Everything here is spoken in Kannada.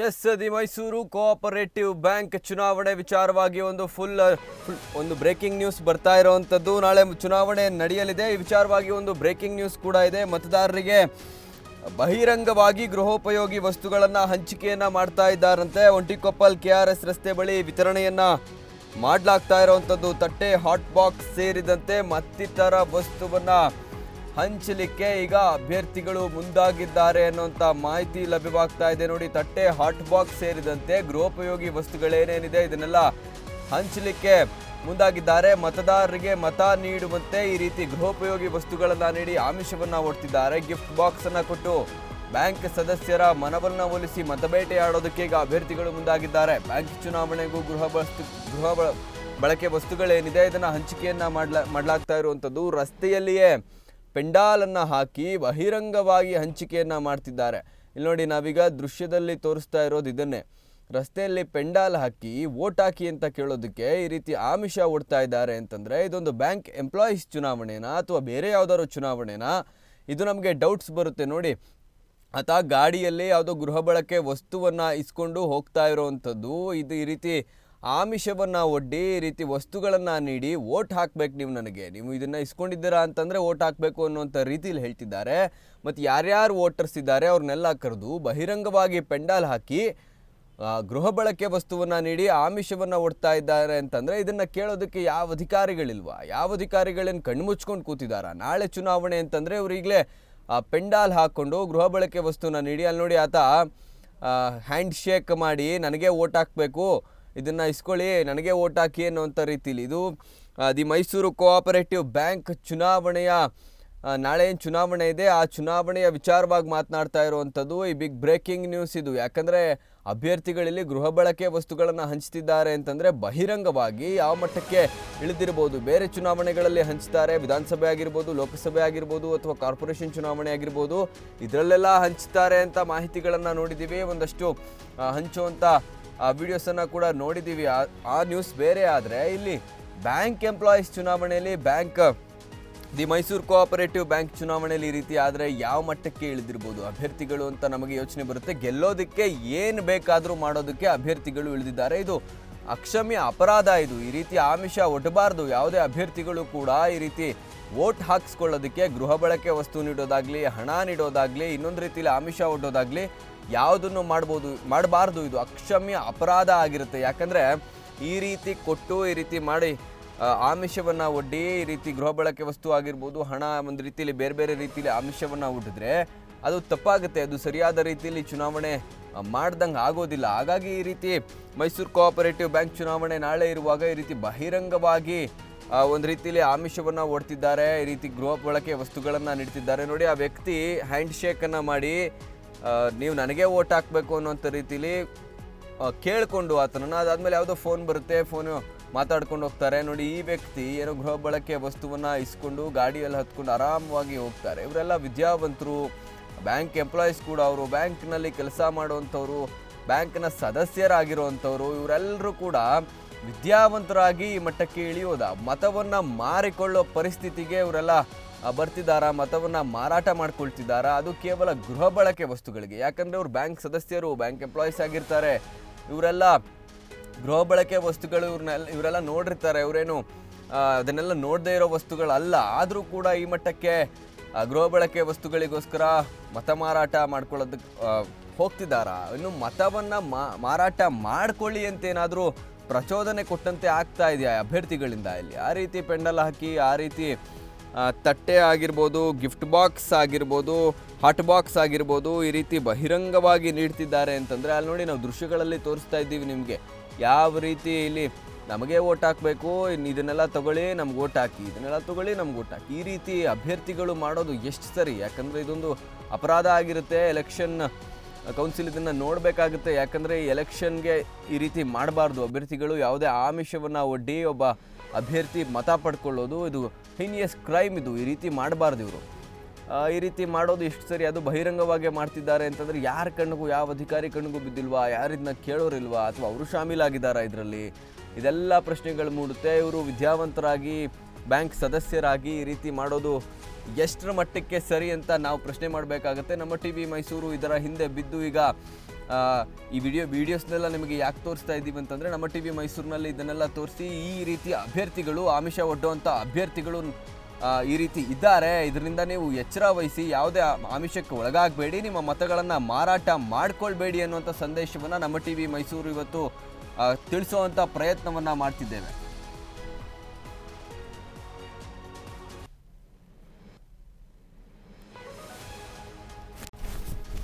S the Mysuru cooperative bank ಚುನಾವಣೆ ವಿಚಾರವಾಗಿ ಒಂದು ಬ್ರೇಕಿಂಗ್ ನ್ಯೂಸ್ ಬರ್ತಾ ಇರುವಂತದ್ದು. ನಾಳೆ ಚುನಾವಣೆ ನಡೆಯಲಿದೆ. ಈ ವಿಚಾರವಾಗಿ ಒಂದು ಬ್ರೇಕಿಂಗ್ ನ್ಯೂಸ್ ಕೂಡ ಇದೆ. ಮತದಾರರಿಗೆ ಬಹಿರಂಗವಾಗಿ ಗೃಹೋಪಯೋಗಿ ವಸ್ತುಗಳನ್ನು ಹಂಚಿಕೆಯನ್ನ ಮಾಡ್ತಾ ಇದ್ದಾರಂತೆ. ಒಂಟಿಕೊಪ್ಪಲ್ KRS ರಸ್ತೆ ಬಳಿ ವಿತರಣೆಯನ್ನ ಮಾಡಲಾಗ್ತಾ ಇರುವಂತದ್ದು. ತಟ್ಟೆ, ಹಾಟ್ ಬಾಕ್ಸ್ ಸೇರಿದಂತೆ ಮತ್ತಿತರ ವಸ್ತುವನ್ನ ಹಂಚಲಿಕ್ಕೆ ಈಗ ಅಭ್ಯರ್ಥಿಗಳು ಮುಂದಾಗಿದ್ದಾರೆ ಅನ್ನುವಂಥ ಮಾಹಿತಿ ಲಭ್ಯವಾಗ್ತಾ ಇದೆ. ನೋಡಿ, ತಟ್ಟೆ, ಹಾಟ್ ಬಾಕ್ಸ್ ಸೇರಿದಂತೆ ಗೃಹೋಪಯೋಗಿ ವಸ್ತುಗಳೇನೇನಿದೆ ಇದನ್ನೆಲ್ಲ ಹಂಚಲಿಕ್ಕೆ ಮುಂದಾಗಿದ್ದಾರೆ. ಮತದಾರರಿಗೆ ಮತ ನೀಡುವಂತೆ ಈ ರೀತಿ ಗೃಹೋಪಯೋಗಿ ವಸ್ತುಗಳನ್ನು ನೀಡಿ ಆಮಿಷವನ್ನ ಒಡ್ತಿದ್ದಾರೆ. ಗಿಫ್ಟ್ ಬಾಕ್ಸ್ ಅನ್ನ ಕೊಟ್ಟು ಬ್ಯಾಂಕ್ ಸದಸ್ಯರ ಮನವನ್ನ ಒಲಿಸಿ ಮತಬೇಟೆಯಾಡೋದಕ್ಕೆ ಈಗ ಅಭ್ಯರ್ಥಿಗಳು ಮುಂದಾಗಿದ್ದಾರೆ. ಬ್ಯಾಂಕ್ ಚುನಾವಣೆಗೂ ಗೃಹ ಬಳಕೆ ವಸ್ತುಗಳೇನಿದೆ ಇದನ್ನ ಹಂಚಿಕೆಯನ್ನ ಮಾಡಲಾಗ್ತಾ ಇರುವಂಥದ್ದು. ರಸ್ತೆಯಲ್ಲಿಯೇ ಪೆಂಡಾಲನ್ನು ಹಾಕಿ ಬಹಿರಂಗವಾಗಿ ಹಂಚಿಕೆಯನ್ನು ಮಾಡ್ತಿದ್ದಾರೆ. ಇಲ್ಲಿ ನೋಡಿ, ನಾವೀಗ ದೃಶ್ಯದಲ್ಲಿ ತೋರಿಸ್ತಾ ಇರೋದು ಇದನ್ನೇ. ರಸ್ತೆಯಲ್ಲಿ ಪೆಂಡಾಲ್ ಹಾಕಿ ವೋಟ್ ಹಾಕಿ ಅಂತ ಕೇಳೋದಕ್ಕೆ ಈ ರೀತಿ ಆಮಿಷ ಒಡ್ತಾ ಇದ್ದಾರೆ ಅಂತಂದರೆ ಇದೊಂದು ಬ್ಯಾಂಕ್ ಎಂಪ್ಲಾಯೀಸ್ ಚುನಾವಣೆನಾ ಅಥವಾ ಬೇರೆ ಯಾವುದಾದ್ರು ಚುನಾವಣೆನಾ? ಇದು ನಮಗೆ ಡೌಟ್ಸ್ ಬರುತ್ತೆ. ನೋಡಿ, ಆತ ಗಾಡಿಯಲ್ಲಿ ಯಾವುದೋ ಗೃಹ ಬಳಕೆ ವಸ್ತುವನ್ನು ಇಸ್ಕೊಂಡು ಹೋಗ್ತಾ ಇರೋವಂಥದ್ದು. ಇದು ಈ ರೀತಿ ಆಮಿಷವನ್ನು ಒಡ್ಡಿ ಈ ರೀತಿ ವಸ್ತುಗಳನ್ನು ನೀಡಿ ವೋಟ್ ಹಾಕಬೇಕು, ನೀವು ಇದನ್ನು ಇಸ್ಕೊಂಡಿದ್ದೀರಾ ಅಂತಂದರೆ ವೋಟ್ ಹಾಕಬೇಕು ಅನ್ನುವಂಥ ರೀತಿಯಲ್ಲಿ ಹೇಳ್ತಿದ್ದಾರೆ. ಮತ್ತು ಯಾರ್ಯಾರು ವೋಟರ್ಸ್ ಇದ್ದಾರೆ ಅವ್ರನ್ನೆಲ್ಲ ಕರೆದು ಬಹಿರಂಗವಾಗಿ ಪೆಂಡಾಲ್ ಹಾಕಿ ಗೃಹ ಬಳಕೆ ವಸ್ತುವನ್ನು ನೀಡಿ ಆಮಿಷವನ್ನು ಒಡ್ತಾ ಇದ್ದಾರೆ ಅಂತಂದರೆ ಇದನ್ನು ಕೇಳೋದಕ್ಕೆ ಯಾವ ಅಧಿಕಾರಿಗಳಿಲ್ವಾ? ಯಾವ ಅಧಿಕಾರಿಗಳೇನು ಕಣ್ಣು ಮುಚ್ಕೊಂಡು ಕೂತಿದ್ದಾರಾ? ನಾಳೆ ಚುನಾವಣೆ ಅಂತಂದರೆ ಇವರು ಈಗಲೇ ಪೆಂಡಾಲ್ ಹಾಕ್ಕೊಂಡು ಗೃಹ ಬಳಕೆ ವಸ್ತುವನ್ನು ನೀಡಿ, ಅಲ್ಲಿ ನೋಡಿ ಆತ ಹ್ಯಾಂಡ್ ಶೇಕ್ ಮಾಡಿ ನನಗೆ ವೋಟ್ ಹಾಕಬೇಕು, ಇದನ್ನು ಇಸ್ಕೊಳ್ಳಿ, ನನಗೆ ವೋಟ್ ಹಾಕಿ ಅನ್ನುವಂಥ ರೀತಿಲಿ ಇದು ದಿ ಮೈಸೂರು ಕೋಆಪರೇಟಿವ್ ಬ್ಯಾಂಕ್ ಚುನಾವಣೆಯ ನಾಳೆ ಏನು ಚುನಾವಣೆ ಇದೆ ಆ ಚುನಾವಣೆಯ ವಿಚಾರವಾಗಿ ಮಾತನಾಡ್ತಾ ಇರುವಂಥದ್ದು. ಈ ಬಿಗ್ ಬ್ರೇಕಿಂಗ್ ನ್ಯೂಸ್ ಇದು. ಯಾಕಂದರೆ ಅಭ್ಯರ್ಥಿಗಳಲ್ಲಿ ಗೃಹ ಬಳಕೆ ವಸ್ತುಗಳನ್ನು ಹಂಚ್ತಿದ್ದಾರೆ ಅಂತಂದರೆ ಬಹಿರಂಗವಾಗಿ ಯಾವ ಮಟ್ಟಕ್ಕೆ ಇಳಿದಿರ್ಬೋದು. ಬೇರೆ ಚುನಾವಣೆಗಳಲ್ಲಿ ಹಂಚ್ತಾರೆ, ವಿಧಾನಸಭೆ ಆಗಿರ್ಬೋದು, ಲೋಕಸಭೆ ಆಗಿರ್ಬೋದು, ಅಥವಾ ಕಾರ್ಪೊರೇಷನ್ ಚುನಾವಣೆ ಆಗಿರ್ಬೋದು, ಇದರಲ್ಲೆಲ್ಲ ಹಂಚ್ತಾರೆ ಅಂತ ಮಾಹಿತಿಗಳನ್ನು ನೋಡಿದ್ದೀವಿ. ಒಂದಷ್ಟು ಹಂಚುವಂಥ ವಿಡಿಯೋಸನ್ನು ಕೂಡ ನೋಡಿದ್ದೀವಿ. ಆ ನ್ಯೂಸ್ ಬೇರೆ. ಆದರೆ ಇಲ್ಲಿ ಬ್ಯಾಂಕ್ ಎಂಪ್ಲಾಯೀಸ್ ಚುನಾವಣೆಯಲ್ಲಿ ದಿ ಮೈಸೂರು ಕೋಆಪರೇಟಿವ್ ಬ್ಯಾಂಕ್ ಚುನಾವಣೆಯಲ್ಲಿ ಈ ರೀತಿ ಆದರೆ ಯಾವ ಮಟ್ಟಕ್ಕೆ ಇಳಿದಿರ್ಬೋದು ಅಭ್ಯರ್ಥಿಗಳು ಅಂತ ನಮಗೆ ಯೋಚನೆ ಬರುತ್ತೆ. ಗೆಲ್ಲೋದಕ್ಕೆ ಏನು ಬೇಕಾದರೂ ಮಾಡೋದಕ್ಕೆ ಅಭ್ಯರ್ಥಿಗಳು ಇಳಿದಿದ್ದಾರೆ. ಇದು ಅಕ್ಷಮ್ಯ ಅಪರಾಧ. ಇದು ಈ ರೀತಿ ಆಮಿಷ ಒಡ್ಡಬಾರ್ದು. ಯಾವುದೇ ಅಭ್ಯರ್ಥಿಗಳು ಕೂಡ ಈ ರೀತಿ ವೋಟ್ ಹಾಕಿಸ್ಕೊಳ್ಳೋದಕ್ಕೆ ಗೃಹ ಬಳಕೆ ವಸ್ತು ನೀಡೋದಾಗಲಿ, ಹಣ ನೀಡೋದಾಗಲಿ, ಇನ್ನೊಂದು ರೀತಿಯಲ್ಲಿ ಆಮಿಷ ಒಡ್ಡೋದಾಗಲಿ ಯಾವುದನ್ನು ಮಾಡಬಾರ್ದು. ಇದು ಅಕ್ಷಮ್ಯ ಅಪರಾಧ ಆಗಿರುತ್ತೆ. ಯಾಕಂದರೆ ಈ ರೀತಿ ಕೊಟ್ಟು ಈ ರೀತಿ ಮಾಡಿ ಆಮಿಷವನ್ನು ಒಡ್ಡಿ ಈ ರೀತಿ ಗೃಹ ಬಳಕೆ ವಸ್ತು ಆಗಿರ್ಬೋದು, ಹಣ, ಒಂದು ರೀತಿಯಲ್ಲಿ ಬೇರೆ ಬೇರೆ ರೀತಿಯಲ್ಲಿ ಆಮಿಷವನ್ನು ಒಡ್ಡಿದ್ರೆ ಅದು ತಪ್ಪಾಗುತ್ತೆ. ಅದು ಸರಿಯಾದ ರೀತಿಯಲ್ಲಿ ಚುನಾವಣೆ ಮಾಡ್ದಂಗೆ ಆಗೋದಿಲ್ಲ. ಹಾಗಾಗಿ ಈ ರೀತಿ ಮೈಸೂರು ಕೋಆಪರೇಟಿವ್ ಬ್ಯಾಂಕ್ ಚುನಾವಣೆ ನಾಳೆ ಇರುವಾಗ ಈ ರೀತಿ ಬಹಿರಂಗವಾಗಿ ಒಂದು ರೀತಿಯಲ್ಲಿ ಆಮಿಷವನ್ನು ಒಡ್ತಿದ್ದಾರೆ. ಈ ರೀತಿ ಗೃಹ ಬಳಕೆ ವಸ್ತುಗಳನ್ನು ನೀಡ್ತಿದ್ದಾರೆ. ನೋಡಿ, ಆ ವ್ಯಕ್ತಿ ಹ್ಯಾಂಡ್ ಶೇಕನ್ನು ಮಾಡಿ ನೀವು ನನಗೆ ವೋಟ್ ಹಾಕಬೇಕು ಅನ್ನೋಂಥ ರೀತಿಲಿ ಕೇಳಿಕೊಂಡು ಆತನನ್ನು, ಅದಾದಮೇಲೆ ಯಾವುದೋ ಫೋನ್ ಬರುತ್ತೆ, ಫೋನು ಮಾತಾಡ್ಕೊಂಡು ಹೋಗ್ತಾರೆ. ನೋಡಿ, ಈ ವ್ಯಕ್ತಿ ಏನೋ ಗೃಹ ಬಳಕೆ ವಸ್ತುವನ್ನು ಇಸ್ಕೊಂಡು ಗಾಡಿಯಲ್ಲಿ ಹತ್ಕೊಂಡು ಆರಾಮವಾಗಿ ಹೋಗ್ತಾರೆ. ಇವರೆಲ್ಲ ವಿದ್ಯಾವಂತರು, ಬ್ಯಾಂಕ್ ಎಂಪ್ಲಾಯೀಸ್ ಕೂಡ, ಅವರು ಬ್ಯಾಂಕ್ನಲ್ಲಿ ಕೆಲಸ ಮಾಡುವಂಥವ್ರು, ಬ್ಯಾಂಕ್ನ ಸದಸ್ಯರಾಗಿರುವಂಥವ್ರು, ಇವರೆಲ್ಲರೂ ಕೂಡ ವಿದ್ಯಾವಂತರಾಗಿ ಈ ಮಟ್ಟಕ್ಕೆ ಇಳಿಯೋದ ಮತವನ್ನು ಮಾರಿಕೊಳ್ಳೋ ಪರಿಸ್ಥಿತಿಗೆ ಇವರೆಲ್ಲ ಬರ್ತಿದ್ದಾರಾ? ಮತವನ್ನು ಮಾರಾಟ ಮಾಡ್ಕೊಳ್ತಿದ್ದಾರಾ? ಅದು ಕೇವಲ ಗೃಹ ಬಳಕೆ ವಸ್ತುಗಳಿಗೆ. ಯಾಕಂದರೆ ಅವರು ಬ್ಯಾಂಕ್ ಸದಸ್ಯರು, ಬ್ಯಾಂಕ್ ಎಂಪ್ಲಾಯೀಸ್ ಆಗಿರ್ತಾರೆ. ಇವರೆಲ್ಲ ಗೃಹ ಬಳಕೆ ವಸ್ತುಗಳು ಇವರೆಲ್ಲ ನೋಡಿರ್ತಾರೆ. ಇವರೇನು ಅದನ್ನೆಲ್ಲ ನೋಡದೇ ಇರೋ ವಸ್ತುಗಳಲ್ಲ. ಆದರೂ ಕೂಡ ಈ ಮಟ್ಟಕ್ಕೆ ಗೃಹ ಬಳಕೆ ವಸ್ತುಗಳಿಗೋಸ್ಕರ ಮತ ಮಾರಾಟ ಮಾಡ್ಕೊಳ್ಳೋದಕ್ಕೆ ಹೋಗ್ತಿದ್ದಾರಾ? ಇನ್ನು ಮತವನ್ನು ಮಾರಾಟ ಮಾಡ್ಕೊಳ್ಳಿ ಅಂತೇನಾದರೂ ಪ್ರಚೋದನೆ ಕೊಟ್ಟಂತೆ ಆಗ್ತಾ ಇದೆಯಾ ಅಭ್ಯರ್ಥಿಗಳಿಂದ? ಇಲ್ಲಿ ಆ ರೀತಿ ಪೆಂಡಲ್ ಹಾಕಿ, ಆ ರೀತಿ ತಟ್ಟೆ ಆಗಿರ್ಬೋದು, ಗಿಫ್ಟ್ ಬಾಕ್ಸ್ ಆಗಿರ್ಬೋದು, ಹಾಟ್ ಬಾಕ್ಸ್ ಆಗಿರ್ಬೋದು, ಈ ರೀತಿ ಬಹಿರಂಗವಾಗಿ ನೀಡ್ತಿದ್ದಾರೆ ಅಂತಂದರೆ ಅಲ್ಲಿ ನೋಡಿ, ನಾವು ದೃಶ್ಯಗಳಲ್ಲಿ ತೋರಿಸ್ತಾ ಇದ್ದೀವಿ ನಿಮಗೆ ಯಾವ ರೀತಿ ಇಲ್ಲಿ ನಮಗೆ ವೋಟ್ ಹಾಕಬೇಕು, ಇದನ್ನೆಲ್ಲ ತಗೊಳ್ಳಿ ನಮ್ಗೆ ವೋಟ್ ಹಾಕಿ, ಇದನ್ನೆಲ್ಲ ತಗೊಳ್ಳಿ ನಮ್ಗೆ ವೋಟ್ ಹಾಕಿ, ಈ ರೀತಿ ಅಭ್ಯರ್ಥಿಗಳು ಮಾಡೋದು ಎಷ್ಟು ಸರಿ? ಯಾಕಂದರೆ ಇದೊಂದು ಅಪರಾಧ ಆಗಿರುತ್ತೆ. ಎಲೆಕ್ಷನ್ ಕೌನ್ಸಿಲ್ ಇದನ್ನು ನೋಡಬೇಕಾಗುತ್ತೆ. ಯಾಕಂದರೆ ಈ ಎಲೆಕ್ಷನ್ಗೆ ಈ ರೀತಿ ಮಾಡಬಾರ್ದು. ಅಭ್ಯರ್ಥಿಗಳು ಯಾವುದೇ ಆಮಿಷವನ್ನು ಒಡ್ಡಿ ಒಬ್ಬ ಅಭ್ಯರ್ಥಿ ಮತ ಪಡ್ಕೊಳ್ಳೋದು ಇದು ಹೀನಿಯಸ್ ಕ್ರೈಮ್. ಇದು ಈ ರೀತಿ ಮಾಡಬಾರ್ದು. ಇವರು ಈ ರೀತಿ ಮಾಡೋದು ಎಷ್ಟು ಸರಿ? ಅದು ಬಹಿರಂಗವಾಗಿ ಮಾಡ್ತಿದ್ದಾರೆ ಅಂತಂದರೆ ಯಾರ ಕಣ್ಣಿಗೂ, ಯಾವ ಅಧಿಕಾರಿ ಕಣ್ಣಿಗೂ ಬಿದ್ದಿಲ್ವಾ? ಯಾರಿದನ್ನ ಕೇಳೋರಿಲ್ವಾ? ಅಥವಾ ಅವರು ಶಾಮೀಲಾಗಿದ್ದಾರಾ ಇದರಲ್ಲಿ? ಇದೆಲ್ಲ ಪ್ರಶ್ನೆಗಳು ಮೂಡುತ್ತೆ. ಇವರು ವಿದ್ಯಾವಂತರಾಗಿ, ಬ್ಯಾಂಕ್ ಸದಸ್ಯರಾಗಿ ಈ ರೀತಿ ಮಾಡೋದು ಎಷ್ಟರ ಮಟ್ಟಕ್ಕೆ ಸರಿ ಅಂತ ನಾವು ಪ್ರಶ್ನೆ ಮಾಡಬೇಕಾಗುತ್ತೆ. ನಮ್ಮ ಟಿವಿ ಮೈಸೂರು ಇದರ ಹಿಂದೆ ಬಿದ್ದು ಈಗ ಈ ವಿಡಿಯೋಸ್ನೆಲ್ಲ ನಿಮಗೆ ಯಾಕೆ ತೋರಿಸ್ತಾ ಇದ್ದೀವಿ ಅಂತಂದರೆ ನಮ್ಮ ಟಿ ವಿ ಮೈಸೂರಿನಲ್ಲಿ ಇದನ್ನೆಲ್ಲ ತೋರಿಸಿ ಈ ರೀತಿ ಅಭ್ಯರ್ಥಿಗಳು ಆಮಿಷ ಒಡ್ಡುವಂಥ ಅಭ್ಯರ್ಥಿಗಳು ಈ ರೀತಿ ಇದ್ದಾರೆ, ಇದರಿಂದ ನೀವು ಎಚ್ಚರ ವಹಿಸಿ, ಯಾವುದೇ ಆಮಿಷಕ್ಕೆ ಒಳಗಾಗಬೇಡಿ, ನಿಮ್ಮ ಮತಗಳನ್ನು ಮಾರಾಟ ಮಾಡ್ಕೊಳ್ಬೇಡಿ ಅನ್ನುವಂಥ ಸಂದೇಶವನ್ನು ನಮ್ಮ ಟಿ ವಿ ಮೈಸೂರು ಇವತ್ತು ತಿಳಿಸುವಂಥ ಪ್ರಯತ್ನವನ್ನು ಮಾಡ್ತಿದ್ದೇವೆ.